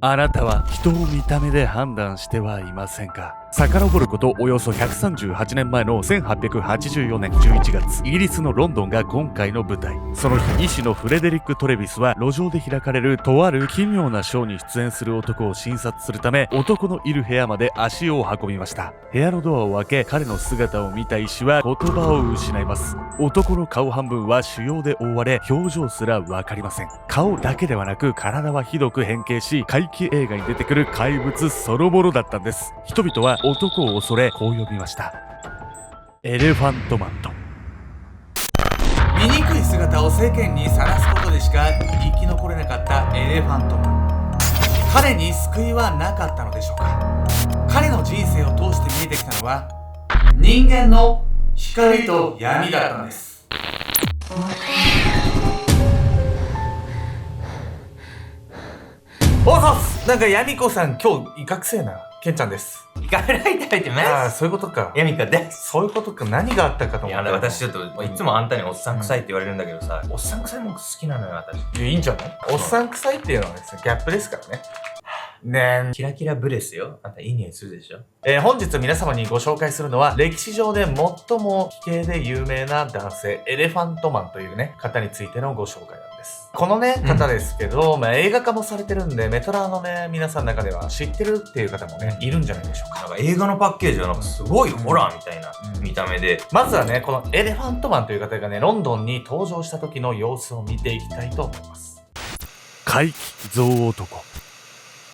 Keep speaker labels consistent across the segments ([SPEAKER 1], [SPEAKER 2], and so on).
[SPEAKER 1] あなたは人を見た目で判断してはいませんか？遡ることおよそ138年前の1884年11月、イギリスのロンドンが今回の舞台。その日、医師のフレデリック・トレビスは路上で開かれるとある奇妙なショーに出演する男を診察するため、男のいる部屋まで足を運びました。部屋のドアを開け、彼の姿を見た医師は言葉を失います。男の顔半分は腫瘍で覆われ、表情すらわかりません。顔だけではなく、体はひどく変形し、怪奇映画に出てくる怪物そのものだったんです。人々は男を恐れ、こう呼びました。エレファントマンと。
[SPEAKER 2] 醜い姿を世間にさらすことでしか生き残れなかったエレファントマン。彼に救いはなかったのでしょうか。彼の人生を通して見えてきたのは、人間の光と闇だったのです。おそうっす。なんか闇子さん今日威嚇せえな。ケンちゃんです。
[SPEAKER 3] イカフライ食べてま
[SPEAKER 2] ああ、
[SPEAKER 3] す。
[SPEAKER 2] そういうことか。
[SPEAKER 3] ヤミカです。
[SPEAKER 2] そういうことか。何があったかと思ったら。
[SPEAKER 3] 私ちょっと、いつもあんたにおっさん臭いって言われるんだけどさ、おっさん臭いもん好きなのよ、私。
[SPEAKER 2] いや、いいんじゃない？おっさん臭いっていうのはですね、ギャップですからね。ねえ。
[SPEAKER 3] キラキラブレスよ。あんたいい匂いするでしょ。
[SPEAKER 2] 本日皆様にご紹介するのは、歴史上で最も奇形で有名な男性、エレファントマンというね、方についてのご紹介なんです。このね、方ですけど、映画化もされてるんで、メトラのね、皆さんの中では知ってるっていう方もね、いるんじゃないでしょうか。
[SPEAKER 3] なんか映画のパッケージはなんかすごいホラーみたいな見た目で。
[SPEAKER 2] まずはね、このエレファントマンという方がね、ロンドンに登場した時の様子を見ていきたいと思います。
[SPEAKER 1] 怪奇象男。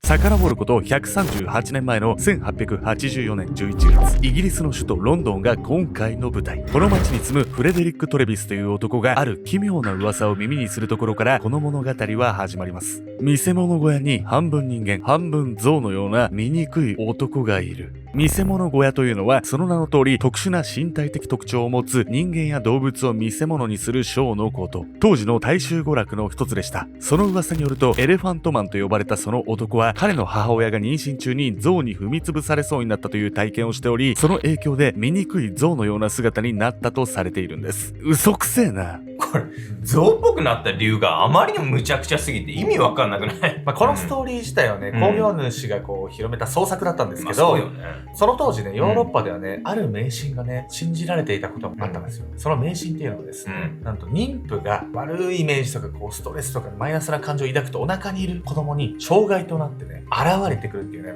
[SPEAKER 1] 遡ること138年前の1884年11月、イギリスの首都ロンドンが今回の舞台。この町に住むフレデリック・トレビスという男がある奇妙な噂を耳にするところからこの物語は始まります。見せ物小屋に半分人間半分象のような醜い男がいる。見せ物小屋というのはその名の通り特殊な身体的特徴を持つ人間や動物を見せ物にするショーのこと。当時の大衆娯楽の一つでした。その噂によるとエレファントマンと呼ばれたその男は彼の母親が妊娠中に象に踏み潰されそうになったという体験をしており、その影響で醜い象のような姿になったとされているんです。嘘くせえな。
[SPEAKER 3] これ、象っぽくなった理由があまりにも無茶苦茶すぎて意味わかんなくない？
[SPEAKER 2] このストーリー自体はね、興行主がこう広めた創作だったんですけど、
[SPEAKER 3] そうよね。
[SPEAKER 2] その当時ね、ヨーロッパではね、ある迷信がね、信じられていたこともあったんですよ。その迷信っていうのはですね、なんと妊婦が悪いイメージとかこうストレスとかマイナスな感情を抱くとお腹にいる子供に障害となってね、現れてくるっていうね、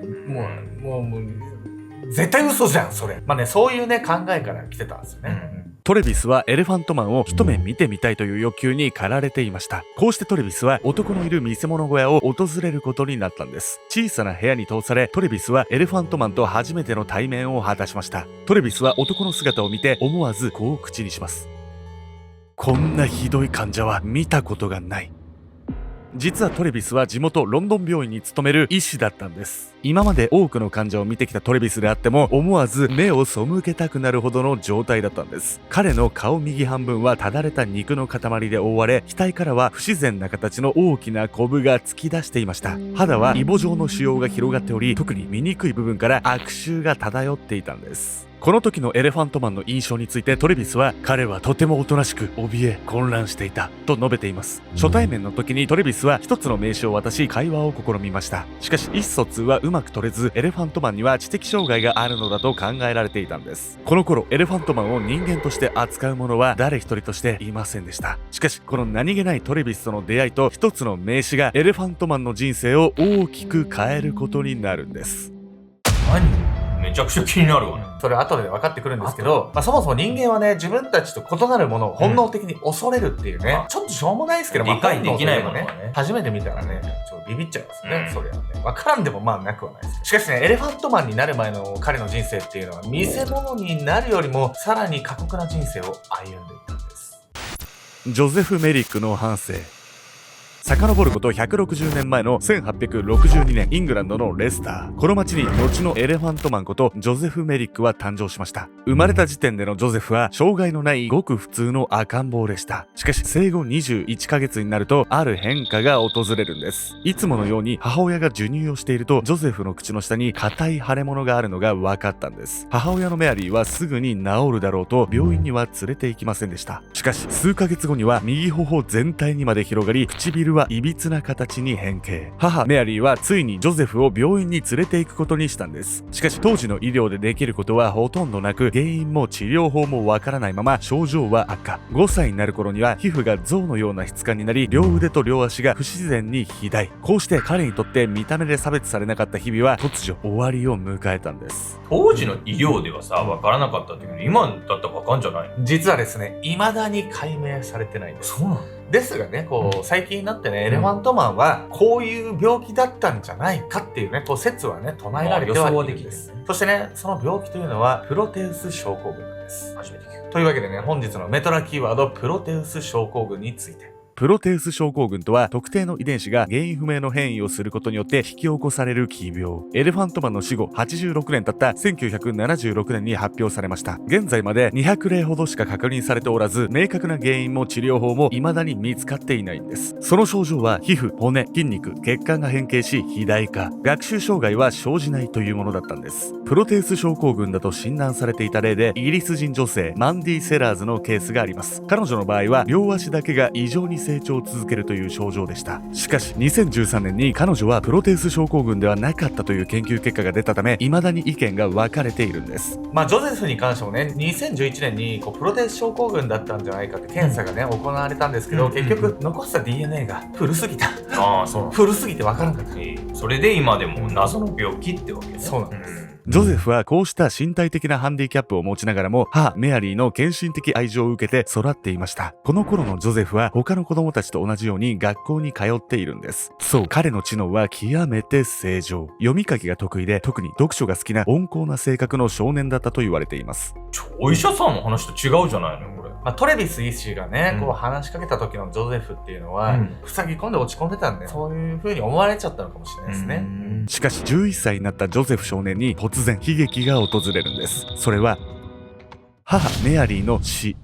[SPEAKER 2] もう絶対嘘じゃん、それ。そういうね、考えから来てたんですよね。
[SPEAKER 1] トレビスはエレファントマンを一目見てみたいという欲求に駆られていました。こうしてトレビスは男のいる見せ物小屋を訪れることになったんです。小さな部屋に通され、トレビスはエレファントマンと初めての対面を果たしました。トレビスは男の姿を見て思わずこう口にします。こんなひどい患者は見たことがない。実はトレビスは地元ロンドン病院に勤める医師だったんです。今まで多くの患者を見てきたトレビスであっても思わず目を背けたくなるほどの状態だったんです。彼の顔右半分はただれた肉の塊で覆われ、額からは不自然な形の大きなコブが突き出していました。肌はイボ状の腫瘍が広がっており、特に醜い部分から悪臭が漂っていたんです。この時のエレファントマンの印象についてトレビスは、彼はとてもおとなしく怯え混乱していたと述べています。初対面の時にトレビスは一つの名刺を渡し会話を試みました。しかし意思疎通はうまく取れず、エレファントマンには知的障害があるのだと考えられていたんです。この頃エレファントマンを人間として扱う者は誰一人としていませんでした。しかしこの何気ないトレビスとの出会いと一つの名刺がエレファントマンの人生を大きく変えることになるんです。
[SPEAKER 3] めちゃくちゃ気になるわね。
[SPEAKER 2] それ後で分かってくるんですけど、そもそも人間はね、自分たちと異なるものを本能的に恐れるっていうね、ちょっとしょうもないですけど、
[SPEAKER 3] 理解できないものはね、
[SPEAKER 2] 初めて見たらね、ちょっとビビっちゃいますね、それはね。分からんでもなくはないです。しかしね、エレファントマンになる前の彼の人生っていうのは、見せ物になるよりも、さらに過酷な人生を歩んでいったんです。
[SPEAKER 1] ジョゼフ・メリックの半生。遡ること160年前の1862年、イングランドのレスター。この町に後のエレファントマンことジョゼフ・メリックは誕生しました。生まれた時点でのジョゼフは障害のないごく普通の赤ん坊でした。しかし生後21ヶ月になるとある変化が訪れるんです。いつものように母親が授乳をしていると、ジョゼフの口の下に硬い腫れ物があるのが分かったんです。母親のメアリーはすぐに治るだろうと病院には連れて行きませんでした。しかし数ヶ月後には右頬全体にまで広がり、唇ルはいびつな形に変形。母メアリーはついにジョゼフを病院に連れて行くことにしたんです。しかし当時の医療でできることはほとんどなく、原因も治療法もわからないまま症状は悪化。5歳になる頃には皮膚が象のような質感になり、両腕と両足が不自然に肥大。こうして彼にとって見た目で差別されなかった日々は突如終わりを迎えたんです。
[SPEAKER 3] 当時の医療ではさ、分からなかったっていうけど、今だったら分かんじゃないの？
[SPEAKER 2] 実はですね、未だに解明されてないんです。
[SPEAKER 3] そうなの？
[SPEAKER 2] ですがね、最近になってね、エレファントマンはこういう病気だったんじゃないかっていうね、説はね、唱えられてはいるんです。そしてね、その病気というのはプロテウス症候群なんです。
[SPEAKER 3] 初めて聞く。
[SPEAKER 2] というわけでね、本日のメトラキーワード、プロテウス症候群について。
[SPEAKER 1] プロテウス症候群とは、特定の遺伝子が原因不明の変異をすることによって引き起こされる奇病。エレファントマンの死後86年経った1976年に発表されました。現在まで200例ほどしか確認されておらず、明確な原因も治療法も未だに見つかっていないんです。その症状は皮膚、骨、筋肉、血管が変形し肥大化。学習障害は生じないというものだったんです。プロテウス症候群だと診断されていた例で、イギリス人女性マンディ・セラーズのケースがあります。彼女の場合は両足だけが異常に成長を続けるという症状でした。しかし2013年に彼女はプロテウス症候群ではなかったという研究結果が出たため、未だに意見が分かれているんです。
[SPEAKER 2] ジョゼフに関してもね、2011年にプロテウス症候群だったんじゃないかって検査がね、行われたんですけど、結局残した DNA が古すぎた。古すぎて分からなかった。
[SPEAKER 3] それで今でも謎の病気ってわけね。
[SPEAKER 2] そうなんです。
[SPEAKER 1] ジョゼフはこうした身体的なハンディキャップを持ちながらも、母メアリーの献身的愛情を受けて育っていました。この頃のジョゼフは他の子供たちと同じように学校に通っているんです。そう、彼の知能は極めて正常。読み書きが得意で、特に読書が好きな温厚な性格の少年だったと言われています。
[SPEAKER 3] お医者さんの話と違うじゃないのこれ。
[SPEAKER 2] トレビス医師がね、話しかけた時のジョゼフっていうのは、塞ぎ込んで落ち込んでたんで、そういう風に思われちゃったのかもしれないですね。
[SPEAKER 1] しかし11歳になったジョゼフ少年に突然悲劇が訪れるんです。それは母メアリーの死。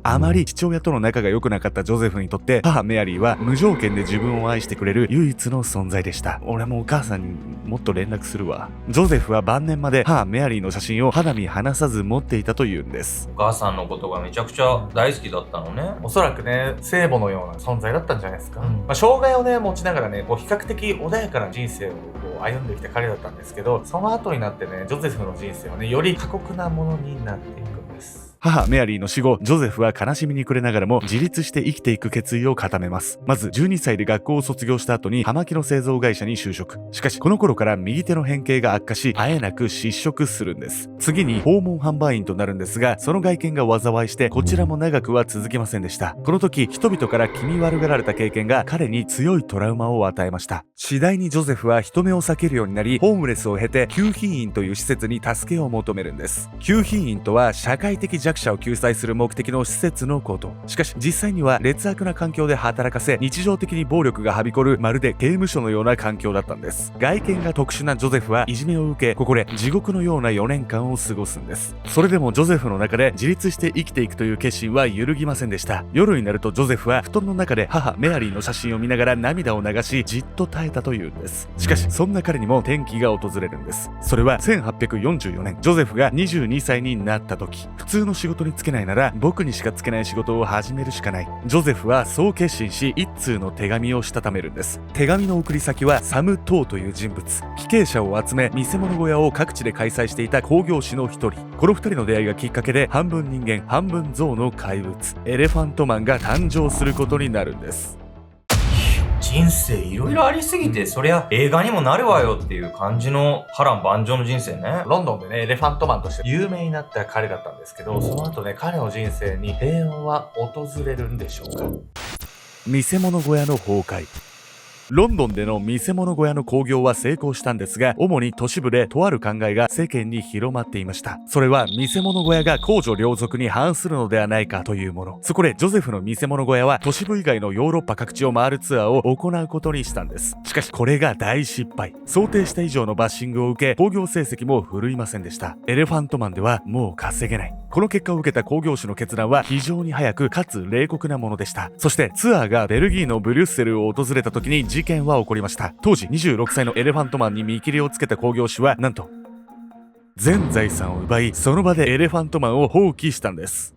[SPEAKER 1] あまり父親との仲が良くなかったジョゼフにとって、母メアリーは無条件で自分を愛してくれる唯一の存在でした。俺もお母さんにもっと連絡するわ。ジョゼフは晩年まで母メアリーの写真を肌身離さず持っていたというんです。
[SPEAKER 3] お母さんのことがめちゃくちゃ大好きだったのね。
[SPEAKER 2] おそらくね、聖母のような存在だったんじゃないですか。障害をね、持ちながらね、比較的穏やかな人生を歩んできた彼だったんですけど、その後になってね、ジョゼフの人生はね、より過酷なものになっていくんです。
[SPEAKER 1] 母メアリーの死後、ジョゼフは悲しみに暮れながらも自立して生きていく決意を固めます。まず12歳で学校を卒業した後に葉巻の製造会社に就職。しかしこの頃から右手の変形が悪化し、あえなく失職するんです。次に訪問販売員となるんですが、その外見が災いして、こちらも長くは続きませんでした。この時人々から気味悪がられた経験が彼に強いトラウマを与えました。次第にジョゼフは人目を避けるようになり、ホームレスを経て救貧院という施設に助けを求めるんです。救貧院とは社会的弱者を救済する目的の施設のこと。しかし実際には劣悪な環境で働かせ、日常的に暴力がはびこるまるで刑務所のような環境だったんです。外見が特殊なジョゼフはいじめを受け、ここで地獄のような4年間を過ごすんです。それでもジョゼフの中で自立して生きていくという決心は揺るぎませんでした。夜になるとジョゼフは布団の中で母メアリーの写真を見ながら涙を流し、じっと耐えたというんです。しかしそんな彼にも転機が訪れるんです。それは1844年、ジョゼフが22歳になった時、普通の仕事に就けないなら僕にしか就けない仕事を始めるしかない。ジョゼフはそう決心し、一通の手紙をしたためるんです。手紙の送り先はサム・トーという人物。帰継者を集め、見せ物小屋を各地で開催していた興行師の一人。この二人の出会いがきっかけで、半分人間半分象の怪物エレファントマンが誕生することになるんです。
[SPEAKER 3] 人生いろいろありすぎて、そりゃ映画にもなるわよっていう感じの波乱万丈の人生ね。
[SPEAKER 2] ロンドンでね、エレファントマンとして有名になった彼だったんですけど、その後ね、彼の人生に平穏は訪れるんでしょうか。
[SPEAKER 1] 見せ物小屋の崩壊。ロンドンでの見せ物小屋の興行は成功したんですが、主に都市部でとある考えが世間に広まっていました。それは見せ物小屋が公序良俗に反するのではないかというもの。そこでジョゼフの見せ物小屋は都市部以外のヨーロッパ各地を回るツアーを行うことにしたんです。しかしこれが大失敗。想定した以上のバッシングを受け、興行成績も振るいませんでした。エレファントマンではもう稼げない。この結果を受けた興行師の決断は非常に早くかつ冷酷なものでした。そしてツアーがベルギーのブリュッセルを訪れた時に事件は起こりました。当時26歳のエレファントマンに見切りをつけた興行師はなんと全財産を奪い、その場でエレファントマンを放棄したんです。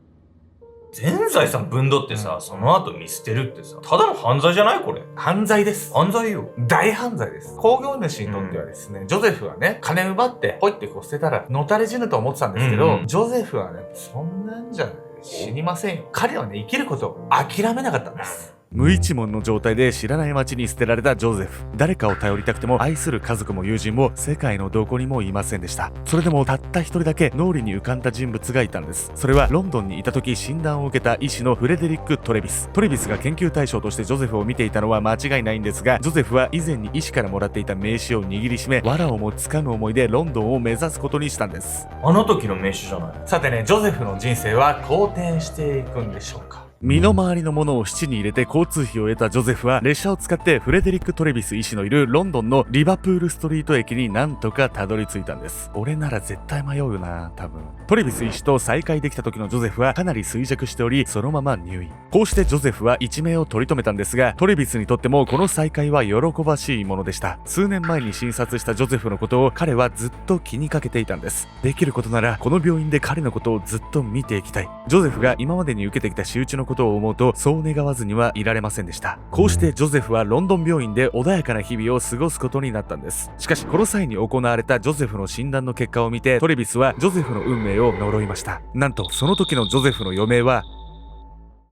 [SPEAKER 3] 全財産分取ってさ、その後見捨てるってさ、ただの犯罪じゃないこれ。
[SPEAKER 2] 犯罪です。
[SPEAKER 3] 犯罪よ。
[SPEAKER 2] 大犯罪です。興行主にとってはですね、ジョゼフはね、金奪って、ポイってこう捨てたら、のたれ死ぬと思ってたんですけど、ジョゼフはね、そんなんじゃ死にませんよ。彼はね、生きることを諦めなかったんです。
[SPEAKER 1] 無一文の状態で知らない町に捨てられたジョゼフ。誰かを頼りたくても愛する家族も友人も世界のどこにもいませんでした。それでもたった一人だけ脳裏に浮かんだ人物がいたんです。それはロンドンにいた時診断を受けた医師のフレデリック・トレビス。トレビスが研究対象としてジョゼフを見ていたのは間違いないんですが、ジョゼフは以前に医師からもらっていた名刺を握りしめ、藁をもつかむ思いでロンドンを目指すことにしたんです。
[SPEAKER 3] あの時の名刺じゃない。
[SPEAKER 2] さてね、ジョゼフの人生は好転していくんでしょうか。
[SPEAKER 1] 身の回りのものを質に入れて交通費を得たジョゼフは列車を使ってフレデリック・トレビス医師のいるロンドンのリバプールストリート駅になんとかたどり着いたんです。俺なら絶対迷うよな、多分。トレビス医師と再会できた時のジョゼフはかなり衰弱しており、そのまま入院。こうしてジョゼフは一命を取り留めたんですが、トレビスにとってもこの再会は喜ばしいものでした。数年前に診察したジョゼフのことを彼はずっと気にかけていたんです。できることならこの病院で彼のことをずっと見ていきたい。ジョゼフが今までに受けてきた仕打ちのことを思うと、そう願わずにはいられませんでした。こうしてジョゼフはロンドン病院で穏やかな日々を過ごすことになったんです。しかしこの際に行われたジョゼフの診断の結果を見て、トレビスはジョゼフの運命を呪いました。なんとその時のジョゼフの余命は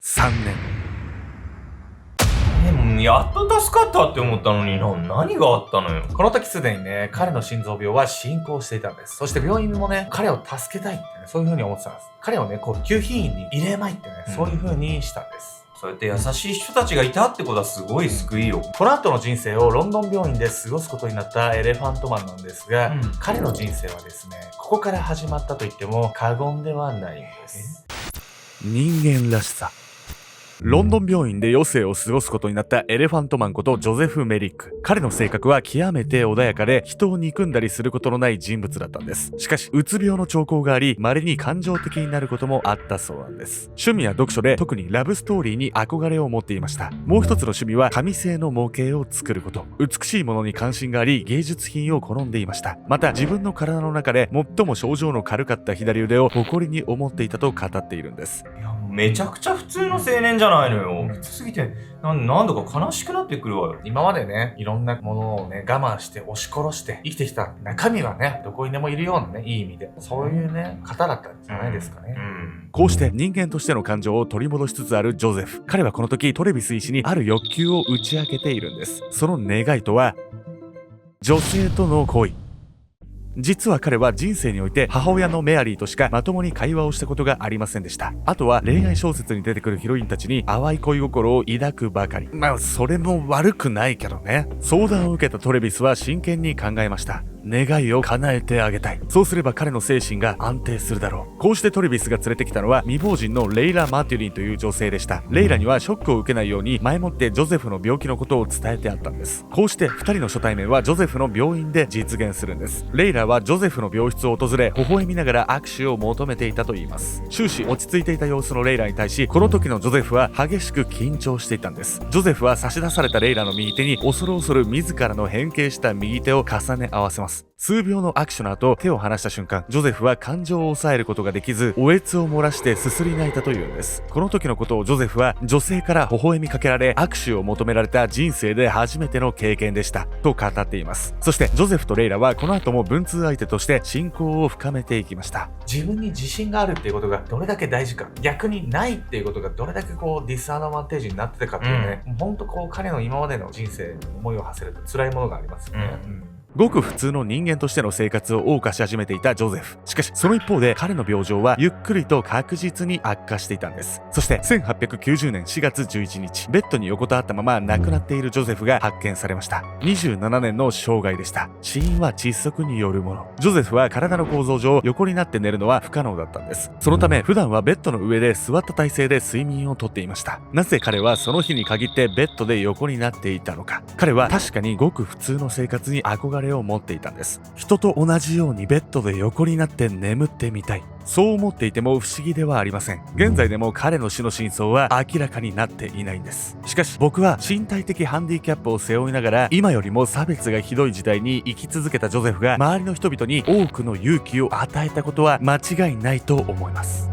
[SPEAKER 1] 3年。
[SPEAKER 3] やっと助かったって思ったのに何があったのよ。
[SPEAKER 2] この時すでにね、彼の心臓病は進行していたんです。そして病院もね、彼を助けたいってね、そういう風に思ってたんです。彼をね、こう、救避員に入れまいってね、そういう風にしたんです。
[SPEAKER 3] そうやって優しい人たちがいたってことはすごい救いよ。
[SPEAKER 2] この後の人生をロンドン病院で過ごすことになったエレファントマンなんですが、彼の人生はですね、ここから始まったと言っても過言ではないんです。
[SPEAKER 1] 人間らしさ。ロンドン病院で余生を過ごすことになったエレファントマンことジョゼフ・メリック。彼の性格は極めて穏やかで、人を憎んだりすることのない人物だったんです。しかし、うつ病の兆候があり、稀に感情的になることもあったそうなんです。趣味や読書で特にラブストーリーに憧れを持っていました。もう一つの趣味は紙製の模型を作ること。美しいものに関心があり、芸術品を好んでいました。また、自分の体の中で最も症状の軽かった左腕を誇りに思っていたと語っているんです。
[SPEAKER 3] めちゃくちゃ普通の青年じゃないのよ。普通すぎてなんだか悲しくなってくるわよ。
[SPEAKER 2] 今までね、いろんなものをね、我慢して押し殺して生きてきた中身はね、どこにでもいるようなね、いい意味でそういうね、方だったんじゃないですかね。
[SPEAKER 1] こうして人間としての感情を取り戻しつつあるジョゼフ。彼はこの時トレビス医師にある欲求を打ち明けているんです。その願いとは女性との恋。実は彼は人生において母親のメアリーとしかまともに会話をしたことがありませんでした。あとは恋愛小説に出てくるヒロインたちに淡い恋心を抱くばかり。まあそれも悪くないけどね。相談を受けたトレビスは真剣に考えました。願いを叶えてあげたい。そうすれば彼の精神が安定するだろう。こうしてトレビスが連れてきたのは未亡人のレイラ・マテュリンという女性でした。レイラにはショックを受けないように前もってジョゼフの病気のことを伝えてあったんです。こうして2人の初対面はジョゼフの病院で実現するんです。レイラはジョゼフの病室を訪れ微笑みながら握手を求めていたといいます。終始落ち着いていた様子のレイラに対し、この時のジョゼフは激しく緊張していたんです。ジョゼフは差し出されたレイラの右手に恐る恐る自らの変形した右手を重ね合わせます。数秒の握手の後、手を離した瞬間、ジョゼフは感情を抑えることができず、おえつを漏らしてすすり泣いたというんです。この時のことをジョゼフは、女性から微笑みかけられ、握手を求められた人生で初めての経験でした、と語っています。そして、ジョゼフとレイラはこの後も文通相手として親交を深めていきました。
[SPEAKER 2] 自分に自信があるっていうことがどれだけ大事か、逆にないっていうことがどれだけこうディスアドバンテージになってたかっていうね、ほんとこう彼の今までの人生に思いを馳せると辛いものがありますよね。
[SPEAKER 1] ごく普通の人間としての生活を謳歌し始めていたジョゼフ。しかし、その一方で彼の病状はゆっくりと確実に悪化していたんです。そして、1890年4月11日、ベッドに横たわったまま亡くなっているジョゼフが発見されました。27年の生涯でした。死因は窒息によるもの。ジョゼフは体の構造上、横になって寝るのは不可能だったんです。そのため、普段はベッドの上で座った体勢で睡眠をとっていました。なぜ彼はその日に限ってベッドで横になっていたのか。彼は確かにごく普通の生活に憧れを持っていたんです。人と同じようにベッドで横になって眠ってみたい。そう思っていても不思議ではありません。現在でも彼の死の真相は明らかになっていないんです。しかし僕は身体的ハンディキャップを背負いながら今よりも差別がひどい時代に生き続けたジョゼフが周りの人々に多くの勇気を与えたことは間違いないと思います。